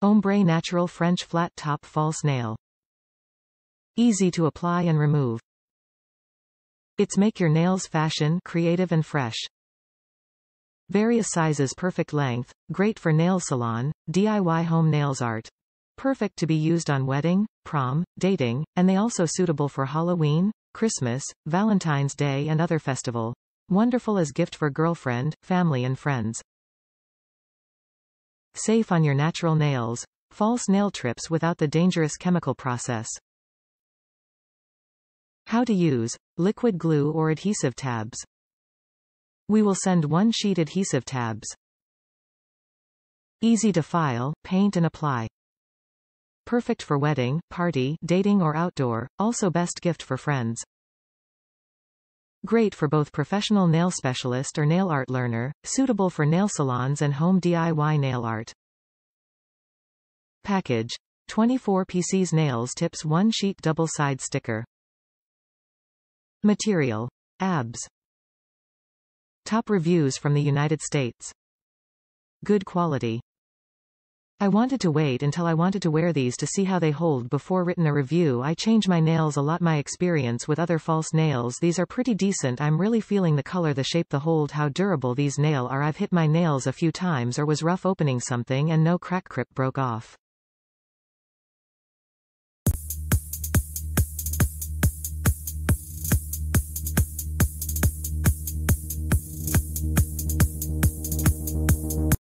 Ombre Natural French Flat Top False Nail. Easy to apply and remove. It's make your nails fashion, creative and fresh. Various sizes, perfect length, great for nail salon, DIY home nails art. Perfect to be used on wedding, prom, dating, and they also suitable for Halloween, Christmas, Valentine's Day and other festival. Wonderful as gift for girlfriend, family and friends. Safe on your natural nails. False nail trips without the dangerous chemical process. How to use. Liquid glue or adhesive tabs. We will send 1 sheet adhesive tabs. Easy to file, paint and apply. Perfect for wedding, party, dating or outdoor, also best gift for friends. Great for both professional nail specialist or nail art learner, suitable for nail salons and home DIY nail art. Package. 24 pieces nails tips 1 sheet double side sticker. Material. ABS. Top reviews from the United States. Good quality. I wanted to wait until I wanted to wear these to see how they hold before written a review. I change my nails a lot. My experience with other false nails, these are pretty decent. I'm really feeling the color, the shape, the hold, how durable these nail are. I've hit my nails a few times or was rough opening something and no crack, grip broke off.